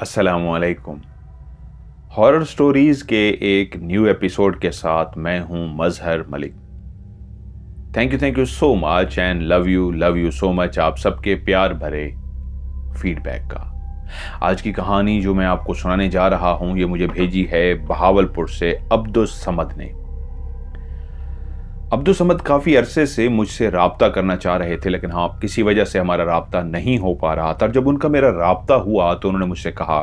अस्सलामुअलैकुम। Horror stories के एक न्यू एपिसोड के साथ मैं हूं Mazhar Malik. Thank you so much and love you so much आप सबके प्यार भरे फीडबैक का। आज की कहानी जो मैं आपको सुनाने जा रहा हूं ये मुझे भेजी है बहावलपुर से अब्दुस समद ने। अब्दुस समद काफ़ी अरसे से मुझसे राब्ता करना चाह रहे थे, लेकिन हाँ किसी वजह से हमारा राब्ता नहीं हो पा रहा था। जब उनका मेरा राब्ता हुआ तो उन्होंने मुझसे कहा,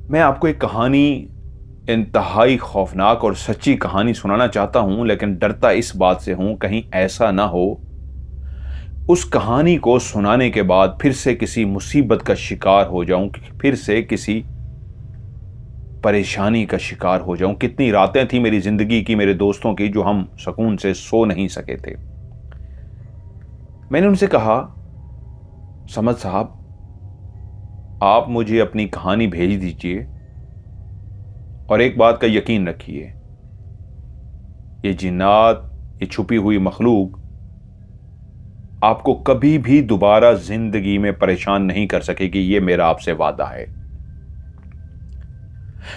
मैं आपको एक कहानी, इंतहाई खौफनाक और सच्ची कहानी सुनाना चाहता हूं, लेकिन डरता इस बात से हूं कहीं ऐसा ना हो उस कहानी को सुनाने के बाद फिर से किसी मुसीबत का शिकार हो जाऊं, फिर से किसी परेशानी का शिकार हो जाऊं। कितनी रातें थी मेरी जिंदगी की, मेरे दोस्तों की, जो हम सुकून से सो नहीं सके थे। मैंने उनसे कहा, समद साहब आप मुझे अपनी कहानी भेज दीजिए और एक बात का यकीन रखिए, ये जिन्नात, ये छुपी हुई मखलूक आपको कभी भी दोबारा जिंदगी में परेशान नहीं कर सकेगी। ये मेरा आपसे वादा है।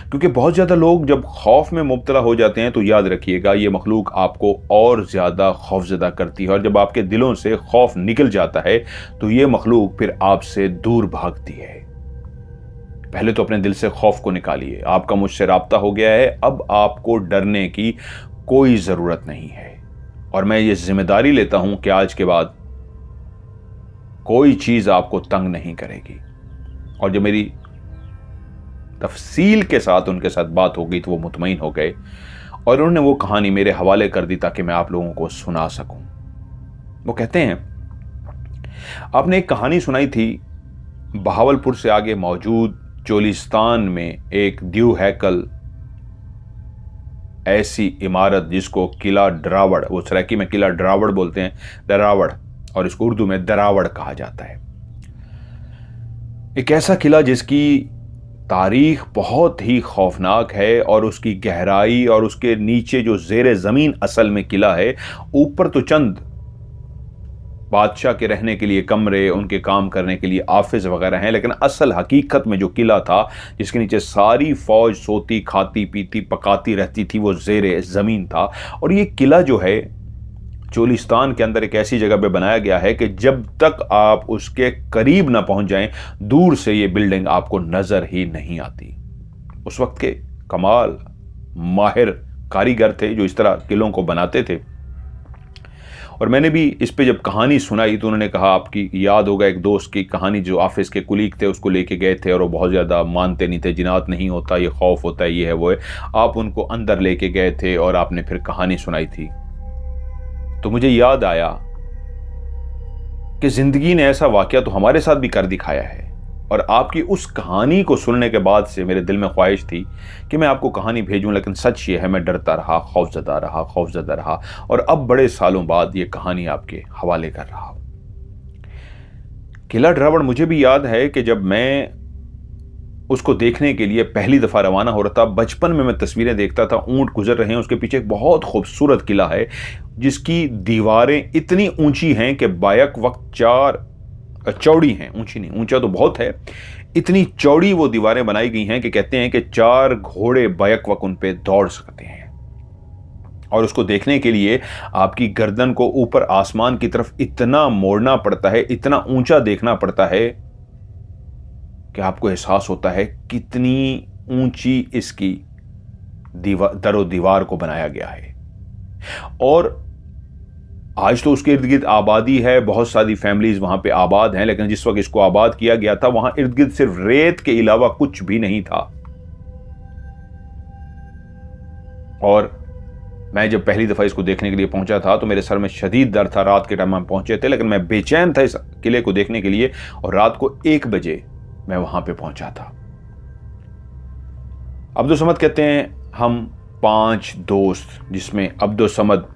क्योंकि बहुत ज्यादा लोग जब खौफ में मुब्तला हो जाते हैं तो याद रखिएगा ये मखलूक आपको और ज्यादा खौफजदा करती है, और जब आपके दिलों से खौफ निकल जाता है तो ये मखलूक फिर आपसे दूर भागती है। पहले तो अपने दिल से खौफ को निकालिए। आपका मुझसे राब्ता हो गया है, अब आपको डरने की कोई जरूरत नहीं है। और मैं ये जिम्मेदारी लेता हूं कि आज के बाद कोई चीज आपको तंग नहीं करेगी। और जब मेरी तफसील के साथ उनके साथ बात हो गई तो वो मुतमईन हो गए और उन्होंने वो कहानी मेरे हवाले कर दी ताकि मैं आप लोगों को सुना सकूं। वो कहते हैं, आपने एक कहानी सुनाई थी, बहावलपुर से आगे मौजूद चोलिस्तान में एक द्यू हैकल ऐसी इमारत जिसको किला डरावड़, वो सराइकी में किला डरावड़ बोलते हैं, डरावड़, और इसको उर्दू में दरावड़ कहा जाता है। एक ऐसा किला जिसकी तारीख बहुत ही खौफनाक है और उसकी गहराई और उसके नीचे जो जेरे जमीन असल में किला है, ऊपर तो चंद बादशाह के रहने के लिए कमरे, उनके काम करने के लिए ऑफिस वगैरह हैं, लेकिन असल हकीकत में जो किला था जिसके नीचे सारी फौज सोती खाती पीती पकाती रहती थी, वो जेरे जमीन था। और ये किला जो है चोलिस्तान के अंदर एक ऐसी जगह पे बनाया गया है कि जब तक आप उसके करीब ना पहुंच जाएं, दूर से ये बिल्डिंग आपको नजर ही नहीं आती। उस वक्त के कमाल माहिर कारीगर थे जो इस तरह किलों को बनाते थे। और मैंने भी इस पे जब कहानी सुनाई तो उन्होंने कहा, आपकी याद होगा एक दोस्त की कहानी, जो ऑफिस के कुलीग थे उसको लेके गए थे और वो बहुत ज़्यादा मानते नहीं थे, जिनात नहीं होता, ये खौफ होता है, ये है वो है। आप उनको अंदर लेके गए थे और आपने फिर कहानी सुनाई थी। तो मुझे याद आया कि जिंदगी ने ऐसा वाकया तो हमारे साथ भी कर दिखाया है। और आपकी उस कहानी को सुनने के बाद से मेरे दिल में ख्वाहिश थी कि मैं आपको कहानी भेजूं, लेकिन सच ये है मैं डरता रहा, खौफजदा रहा और अब बड़े सालों बाद ये कहानी आपके हवाले कर रहा हूं। किला डरावड़ मुझे भी याद है कि जब मैं उसको देखने के लिए पहली दफा रवाना हो रहा था, बचपन में मैं तस्वीरें देखता था, ऊंट गुजर रहे हैं, उसके पीछे एक बहुत खूबसूरत किला है जिसकी दीवारें इतनी ऊंची हैं कि बायक वक्त चार चौड़ी हैं, ऊंची नहीं, ऊंचा तो बहुत है, इतनी चौड़ी वो दीवारें बनाई गई हैं कि कहते हैं कि 4 घोड़े बैक वक्त उन पे दौड़ सकते हैं। और उसको देखने के लिए आपकी गर्दन को ऊपर आसमान की तरफ इतना मोड़ना पड़ता है, इतना ऊंचा देखना पड़ता है कि आपको एहसास होता है कितनी ऊंची इसकी दरो दीवार को बनाया गया है। और आज तो उसके इर्द गिर्द आबादी है, बहुत सारी फैमिलीज वहां पे आबाद हैं, लेकिन जिस वक्त इसको आबाद किया गया था वहां इर्द गिर्द सिर्फ रेत के अलावा कुछ भी नहीं था। और मैं जब पहली दफा इसको देखने के लिए पहुंचा था तो मेरे सर में शदीद दर्द था। रात के टाइम हम पहुंचे थे, लेकिन मैं बेचैन था इस किले को देखने के लिए, और रात को 1 बजे मैं वहां पे पहुंचा था। अब्दुल समद कहते हैं, हम 5 दोस्त, जिसमें अब्दुल समद,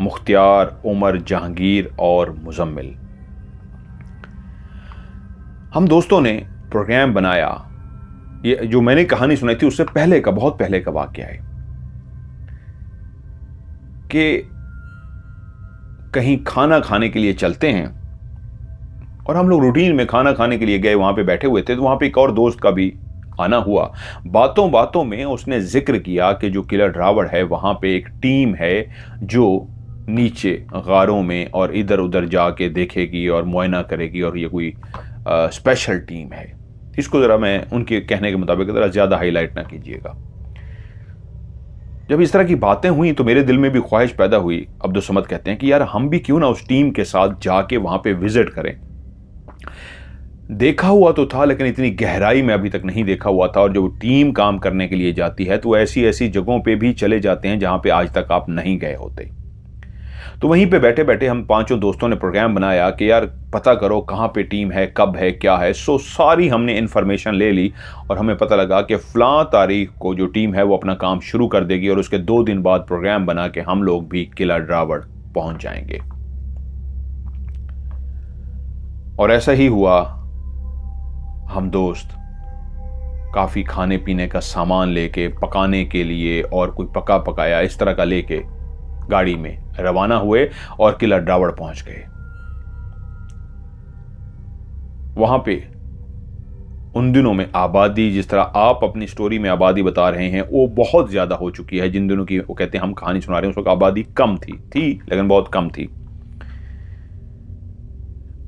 मुख्तियार, उमर, जहांगीर और मुजम्मिल, हम दोस्तों ने प्रोग्राम बनाया। ये जो मैंने कहानी सुनाई थी उससे पहले का, बहुत पहले का वाकया है कि कहीं खाना खाने के लिए चलते हैं और हम लोग रूटीन में खाना खाने के लिए गए, वहां पे बैठे हुए थे, तो वहां पे एक और दोस्त का भी आना हुआ। बातों बातों में उसने जिक्र किया कि जो किला ड्रावड़ है वहां पे एक टीम है जो नीचे गारों में और इधर उधर जाके देखेगी और मुआयना करेगी, और ये कोई स्पेशल टीम है। इसको ज़रा मैं उनके कहने के मुताबिक ज़रा ज़्यादा हाईलाइट ना कीजिएगा। जब इस तरह की बातें हुई तो मेरे दिल में भी ख्वाहिश पैदा हुई। अब्दुल समद कहते हैं कि यार हम भी क्यों ना उस टीम के साथ जाके वहां पे विजिट करें। देखा हुआ तो था लेकिन इतनी गहराई में अभी तक नहीं देखा हुआ था, और जो टीम काम करने के लिए जाती है तो ऐसी ऐसी जगहों पे भी चले जाते हैं जहां पे आज तक आप नहीं गए होते। तो वहीं पे बैठे बैठे हम पांचों दोस्तों ने प्रोग्राम बनाया कि यार पता करो कहाँ पे टीम है, कब है, क्या है। सो सारी हमने इन्फॉर्मेशन ले ली और हमें पता लगा कि फ़लाँ तारीख को जो टीम है वो अपना काम शुरू कर देगी, और उसके 2 दिन बाद प्रोग्राम बना के हम लोग भी किला ड्रावड़ पहुंच जाएंगे। और ऐसा ही हुआ। हम दोस्त काफ़ी खाने पीने का सामान लेके, पकाने के लिए और कोई पका पकाया इस तरह का लेके गाड़ी में रवाना हुए और किला ड्रावड़ पहुंच गए। वहां पे उन दिनों में आबादी, जिस तरह आप अपनी स्टोरी में आबादी बता रहे हैं, वो बहुत ज्यादा हो चुकी है। जिन दिनों की वो कहते हैं हम कहानी सुना रहे हैं, उस वक्त आबादी कम थी लेकिन बहुत कम थी।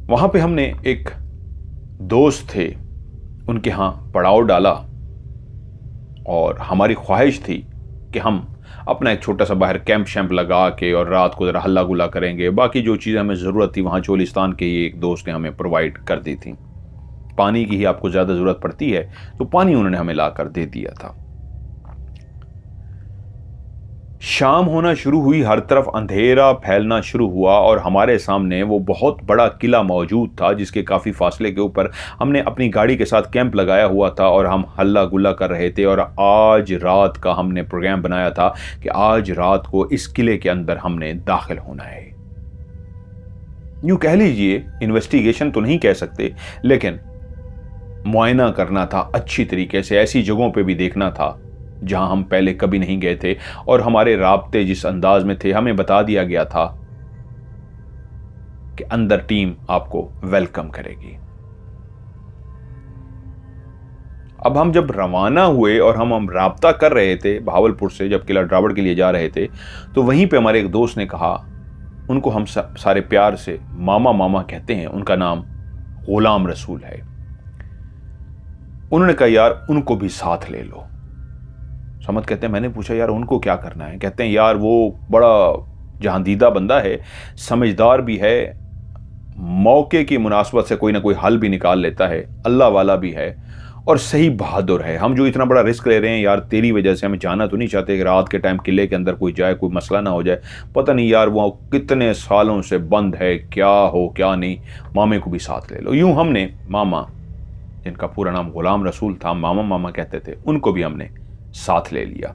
वहां पे हमने एक दोस्त थे, उनके यहां पड़ाव डाला, और हमारी ख्वाहिश थी कि हम अपना एक छोटा सा बाहर कैंप शैम्प लगा के और रात को ज़रा हल्ला गुल्ला करेंगे। बाकी जो चीज़ें हमें ज़रूरत थी वहाँ चोलिस्तान के ही एक दोस्त ने हमें प्रोवाइड कर दी थी। पानी की ही आपको ज़्यादा ज़रूरत पड़ती है, तो पानी उन्होंने हमें ला कर दे दिया था। शाम होना शुरू हुई, हर तरफ अंधेरा फैलना शुरू हुआ, और हमारे सामने वो बहुत बड़ा किला मौजूद था जिसके काफ़ी फासले के ऊपर हमने अपनी गाड़ी के साथ कैंप लगाया हुआ था, और हम हल्ला गुल्ला कर रहे थे। और आज रात का हमने प्रोग्राम बनाया था कि आज रात को इस किले के अंदर हमने दाखिल होना है। यूं कह लीजिए इन्वेस्टिगेशन तो नहीं कह सकते, लेकिन मुआयना करना था अच्छी तरीके से, ऐसी जगहों पे भी देखना था जहां हम पहले कभी नहीं गए थे। और हमारे राब्ते जिस अंदाज में थे, हमें बता दिया गया था कि अंदर टीम आपको वेलकम करेगी। अब हम जब रवाना हुए और हम राब्ता कर रहे थे भावलपुर से, जब किला ड्रावड़ के लिए जा रहे थे, तो वहीं पे हमारे एक दोस्त ने कहा, उनको हम सारे प्यार से मामा मामा कहते हैं, उनका नाम गुलाम रसूल है। उन्होंने कहा यार उनको भी साथ ले लो। समद कहते हैं मैंने पूछा यार उनको क्या करना है? कहते हैं यार वो बड़ा जहांदीदा बंदा है, समझदार भी है, मौके की मुनासबत से कोई ना कोई हल भी निकाल लेता है, अल्लाह वाला भी है और सही बहादुर है। हम जो इतना बड़ा रिस्क ले रहे हैं यार तेरी वजह से, हमें जाना तो नहीं चाहते कि रात के टाइम किले के अंदर कोई जाए, कोई मसला ना हो जाए। पता नहीं यार वो कितने सालों से बंद है, क्या हो क्या नहीं, मामे को भी साथ ले लो। यूं हमने मामा, जिनका पूरा नाम गुलाम रसूल था, मामा मामा कहते थे, उनको भी हमने साथ ले लिया।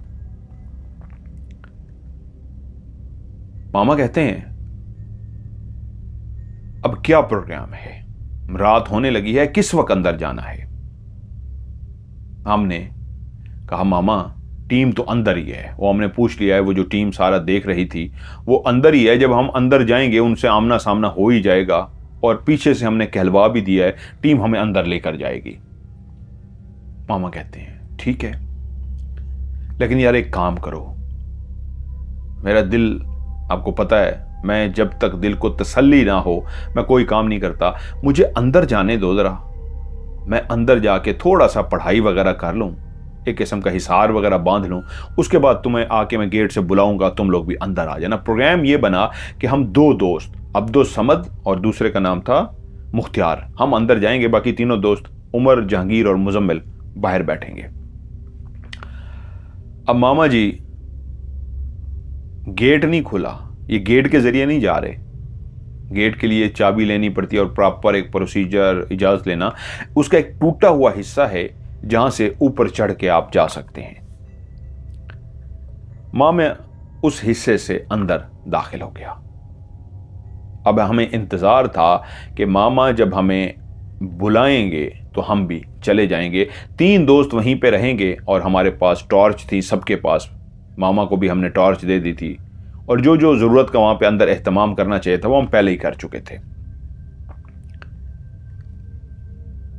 मामा कहते हैं अब क्या प्रोग्राम है, रात होने लगी है, किस वक्त अंदर जाना है? हमने कहा मामा टीम तो अंदर ही है। वो हमने पूछ लिया है, वो जो टीम सारा देख रही थी वो अंदर ही है। जब हम अंदर जाएंगे उनसे आमना सामना हो ही जाएगा, और पीछे से हमने कहलवा भी दिया है, टीम हमें अंदर लेकर जाएगी। मामा कहते हैं ठीक है, लेकिन यार एक काम करो, मेरा दिल आपको पता है, मैं जब तक दिल को तसल्ली ना हो मैं कोई काम नहीं करता। मुझे अंदर जाने दो जरा, मैं अंदर जाके थोड़ा सा पढ़ाई वगैरह कर लूं, एक किस्म का हिसार वगैरह बांध लूं, उसके बाद तुम्हें आके मैं गेट से बुलाऊंगा, तुम लोग भी अंदर आ जाना। प्रोग्राम ये बना कि हम 2 दोस्त, अब्दुल समद और दूसरे का नाम था मुख्तियार, हम अंदर जाएंगे, बाकी तीनों दोस्त उमर, जहांगीर और मुजम्मिल बाहर बैठेंगे। अब मामा जी गेट नहीं खुला, ये गेट के जरिए नहीं जा रहे, गेट के लिए चाबी लेनी पड़ती है और प्रॉपर एक प्रोसीजर, इजाजत लेना, उसका एक टूटा हुआ हिस्सा है जहां से ऊपर चढ़ के आप जा सकते हैं। मामा उस हिस्से से अंदर दाखिल हो गया। अब हमें इंतजार था कि मामा जब हमें बुलाएंगे तो हम भी चले जाएंगे। 3 दोस्त वहीं पे रहेंगे और हमारे पास टॉर्च थी सबके पास, मामा को भी हमने टॉर्च दे दी थी, और जो जो ज़रूरत का वहाँ पे अंदर एहतमाम करना चाहिए था वो हम पहले ही कर चुके थे।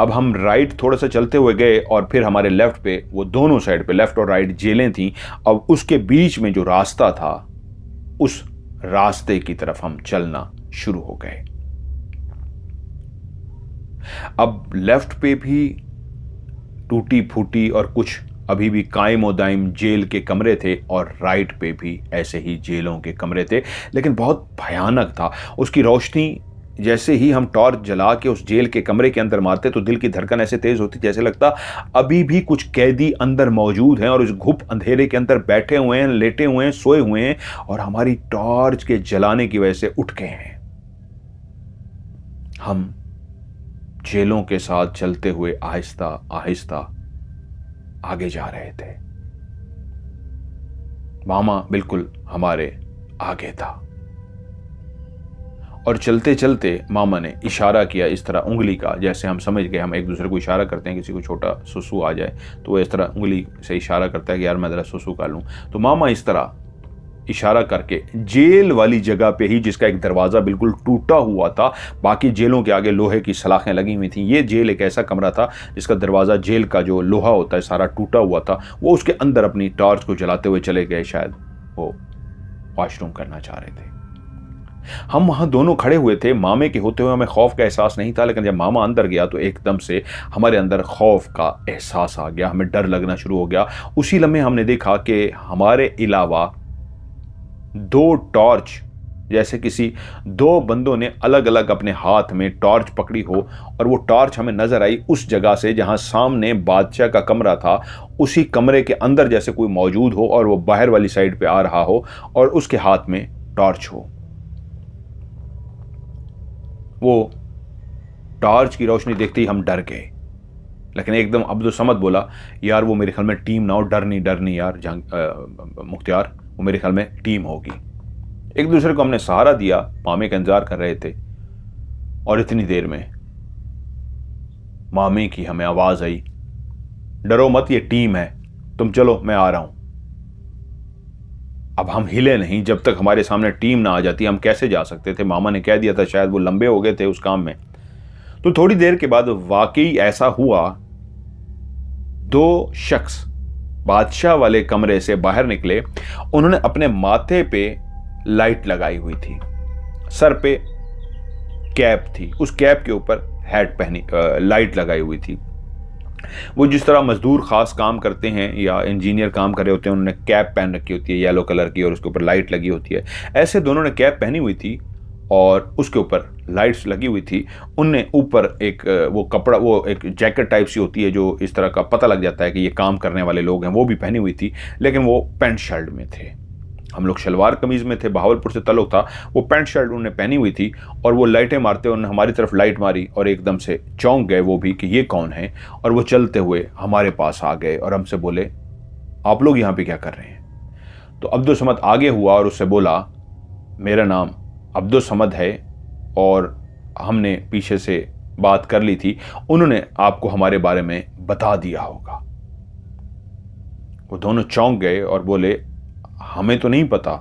अब हम राइट थोड़ा सा चलते हुए गए और फिर हमारे लेफ्ट पे, वो दोनों साइड पे लेफ्ट और राइट जेलें थीं। अब उसके बीच में जो रास्ता था, उस रास्ते की तरफ हम चलना शुरू हो गए। अब लेफ्ट पे भी टूटी फूटी और कुछ अभी भी कायम और दायम जेल के कमरे थे, और राइट पे भी ऐसे ही जेलों के कमरे थे, लेकिन बहुत भयानक था। उसकी रोशनी जैसे ही हम टॉर्च जला के उस जेल के कमरे के अंदर मारते तो दिल की धड़कन ऐसे तेज होती जैसे लगता अभी भी कुछ कैदी अंदर मौजूद हैं और उस घुप अंधेरे के अंदर बैठे हुए हैं, लेटे हुए हैं, सोए हुए हैं, और हमारी टॉर्च के जलाने की वजह से उठ गए हैं। हम जेलों के साथ चलते हुए आहिस्ता आहिस्ता आगे जा रहे थे। मामा बिल्कुल हमारे आगे था, और चलते चलते मामा ने इशारा किया इस तरह उंगली का, जैसे हम समझ गए, हम एक दूसरे को इशारा करते हैं, किसी को छोटा सुसु आ जाए तो वो इस तरह उंगली से इशारा करता है कि यार मैं ज़रा सुसु कर लूँ। तो मामा इस तरह इशारा करके जेल वाली जगह पे ही, जिसका एक दरवाज़ा बिल्कुल टूटा हुआ था, बाकी जेलों के आगे लोहे की सलाखें लगी हुई थी, ये जेल एक ऐसा कमरा था जिसका दरवाज़ा, जेल का जो लोहा होता है सारा टूटा हुआ था, वो उसके अंदर अपनी टॉर्च को जलाते हुए चले गए। शायद वो वॉशरूम करना चाह रहे थे। हम वहां दोनों खड़े हुए थे। मामे के होते हुए हमें खौफ का एहसास नहीं था, लेकिन जब मामा अंदर गया तो एकदम से हमारे अंदर खौफ का एहसास आ गया, हमें डर लगना शुरू हो गया। उसी लम्हे हमने देखा कि हमारे अलावा दो टॉर्च, जैसे किसी दो बंदों ने अलग अलग अपने हाथ में टॉर्च पकड़ी हो, और वो टॉर्च हमें नजर आई उस जगह से जहां सामने बादशाह का कमरा था, उसी कमरे के अंदर जैसे कोई मौजूद हो और वो बाहर वाली साइड पे आ रहा हो और उसके हाथ में टॉर्च हो। वो टॉर्च की रोशनी देखते ही हम डर गए, लेकिन एकदम अब्दुल समद बोला, यार वो मेरे ख्याल में टीम ना हो, डर नहीं यार मुख्तियार, वो मेरे ख्याल में टीम होगी। एक दूसरे को हमने सहारा दिया, मामे का इंतजार कर रहे थे, और इतनी देर में मामे की हमें आवाज आई, डरो मत, ये टीम है, तुम चलो मैं आ रहा हूं। अब हम हिले नहीं, जब तक हमारे सामने टीम ना आ जाती हम कैसे जा सकते थे। मामा ने कह दिया था, शायद वो लंबे हो गए थे उस काम में। तो थोड़ी देर के बाद वाकई ऐसा हुआ, दो शख्स बादशाह वाले कमरे से बाहर निकले। उन्होंने अपने माथे पे लाइट लगाई हुई थी, सर पे कैप थी, उस कैप के ऊपर हैट पहनी, लाइट लगाई हुई थी। वो जिस तरह मजदूर खास काम करते हैं या इंजीनियर काम कर रहे होते हैं, उन्होंने कैप पहन रखी होती है येलो कलर की और उसके ऊपर लाइट लगी होती है, ऐसे दोनों ने कैप पहनी हुई थी और उसके ऊपर लाइट्स लगी हुई थी। उनने ऊपर एक वो कपड़ा, वो एक जैकेट टाइप सी होती है जो इस तरह का पता लग जाता है कि ये काम करने वाले लोग हैं, वो भी पहनी हुई थी, लेकिन वो पैंट शर्ट में थे। हम लोग शलवार कमीज में थे, बहावलपुर से ताल्लुक था, वो पैंट शर्ट उन्होंने पहनी हुई थी, और वो लाइटें मारते उन्होंने हमारी तरफ लाइट मारी और एकदम से चौंक गए वो भी कि ये कौन है, और वो चलते हुए हमारे पास आ गए और हमसे बोले, आप लोग यहाँ पे क्या कर रहे हैं? तो अब्दुल समद आगे हुआ और उससे बोला, मेरा नाम अब्दुल समद है और हमने पीछे से बात कर ली थी, उन्होंने आपको हमारे बारे में बता दिया होगा। वो दोनों चौंक गए और बोले, हमें तो नहीं पता,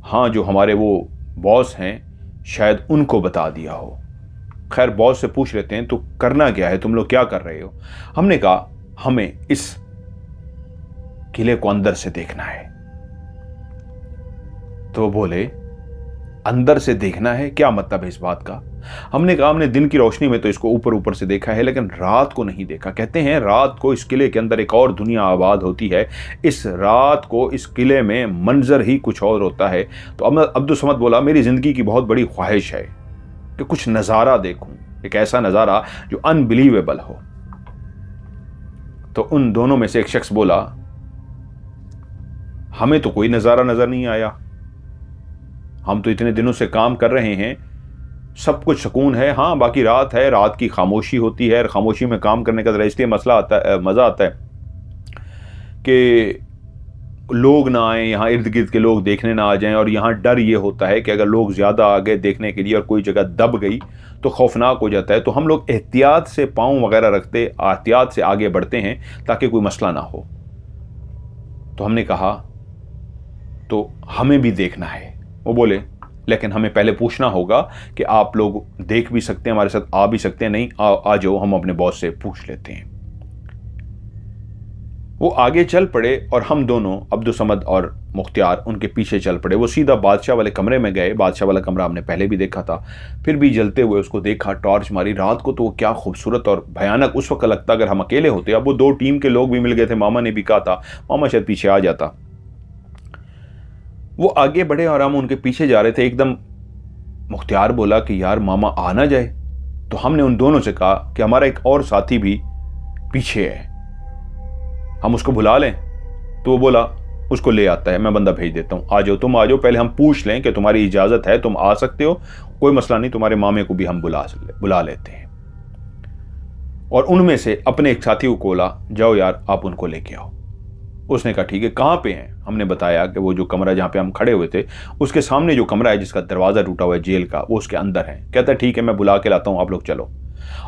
हाँ जो हमारे वो बॉस हैं शायद उनको बता दिया हो। खैर बॉस से पूछ लेते हैं, तो करना क्या है, तुम लोग क्या कर रहे हो? हमने कहा, हमें इस किले को अंदर से देखना है। तो बोले, अंदर से देखना है, क्या मतलब है इस बात का? हमने कहा, हमने दिन की रोशनी में तो इसको ऊपर ऊपर से देखा है, लेकिन रात को नहीं देखा। कहते हैं रात को इस किले के अंदर एक और दुनिया आबाद होती है, इस रात को इस किले में मंजर ही कुछ और होता है। तो अब्दुल समद बोला, मेरी जिंदगी की बहुत बड़ी ख्वाहिश है कि कुछ नज़ारा देखूं, एक ऐसा नज़ारा जो अनबिलीवेबल हो। तो उन दोनों में से एक शख्स बोला, हमें तो कोई नज़ारा नजर नहीं आया, हम तो इतने दिनों से काम कर रहे हैं, सब कुछ सुकून है, हाँ बाकी रात है, रात की खामोशी होती है, खामोशी में काम करने का जरा इसलिए मजा आता है कि लोग ना आए यहाँ, इर्द गिर्द के लोग देखने ना आ जाएं, और यहाँ डर ये होता है कि अगर लोग ज़्यादा आ गए देखने के लिए और कोई जगह दब गई तो खौफनाक हो जाता है। तो हम लोग एहतियात से पाँव वगैरह रखते, एहतियात से आगे बढ़ते हैं ताकि कोई मसला ना हो। तो हमने कहा, तो हमें भी देखना है। वो बोले, लेकिन हमें पहले पूछना होगा कि आप लोग देख भी सकते हैं, हमारे साथ आ भी सकते हैं। नहीं आ जाओ, हम अपने बॉस से पूछ लेते हैं। वो आगे चल पड़े और हम दोनों, अब्दुल-समद और मुख्तियार, उनके पीछे चल पड़े। वो सीधा बादशाह वाले कमरे में गए। बादशाह वाला कमरा हमने पहले भी देखा था, फिर भी जलते हुए उसको देखा, टॉर्च मारी। रात को तो वो क्या खूबसूरत और भयानक उस वक्त लगता अगर हम अकेले होते। अब वो 2 टीम के लोग भी मिल गए थे, मामा ने भी कहा था, मामा शायद पीछे आ जाता। वो आगे बढ़े और हम उनके पीछे जा रहे थे। एकदम मुख्तियार बोला कि यार मामा आ ना जाए। तो हमने उन दोनों से कहा कि हमारा एक और साथी भी पीछे है, हम उसको बुला लें। तो वो बोला उसको ले आता है, मैं बंदा भेज देता हूं, आ जाओ, तुम आ जाओ, पहले हम पूछ लें कि तुम्हारी इजाजत है, तुम आ सकते हो, कोई मसला नहीं, तुम्हारे मामे को भी हम बुला लेते हैं। और उनमें से अपने एक साथी को बोला, जाओ यार आप उनको लेके आओ। उसने कहा ठीक है, कहाँ पे हैं? हमने बताया कि वो जो कमरा जहाँ पे हम खड़े हुए थे, उसके सामने जो कमरा है जिसका दरवाज़ा टूटा हुआ है जेल का, वो उसके अंदर है। कहता है ठीक है, मैं बुला के लाता हूँ, आप लोग चलो।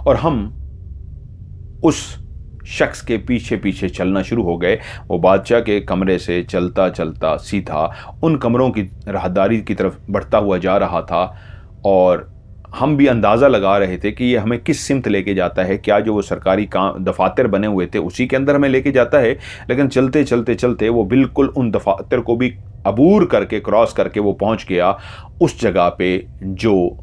और हम उस शख्स के पीछे पीछे चलना शुरू हो गए। वो बादशाह के कमरे से चलता चलता सीधा उन कमरों की राहदारी की तरफ बढ़ता हुआ जा रहा था। और हम भी अंदाज़ा लगा रहे थे कि ये हमें किस सिमत लेके जाता है। क्या जो वो सरकारी काम दफातर बने हुए थे उसी के अंदर हमें लेके जाता है? लेकिन चलते चलते चलते वो बिल्कुल उन दफातर को भी अबूर करके, क्रॉस करके वो पहुंच गया उस जगह पे जो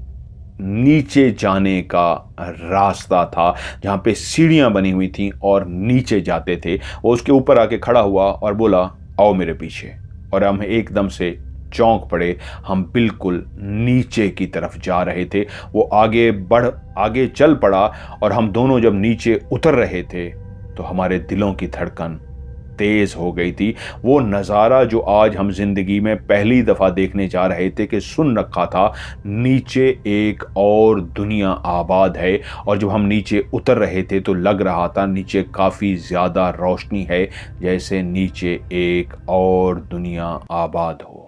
नीचे जाने का रास्ता था, जहाँ पे सीढ़ियाँ बनी हुई थीं और नीचे जाते थे। वो उसके ऊपर आके खड़ा हुआ और बोला, आओ मेरे पीछे। और हम एकदम से चौंक पड़े, हम बिल्कुल नीचे की तरफ जा रहे थे। वो आगे चल पड़ा और हम दोनों जब नीचे उतर रहे थे तो हमारे दिलों की धड़कन तेज हो गई थी। वो नज़ारा जो आज हम जिंदगी में पहली दफ़ा देखने जा रहे थे कि सुन रखा था, नीचे एक और दुनिया आबाद है। और जब हम नीचे उतर रहे थे तो लग रहा था नीचे काफ़ी ज़्यादा रोशनी है, जैसे नीचे एक और दुनिया आबाद हो।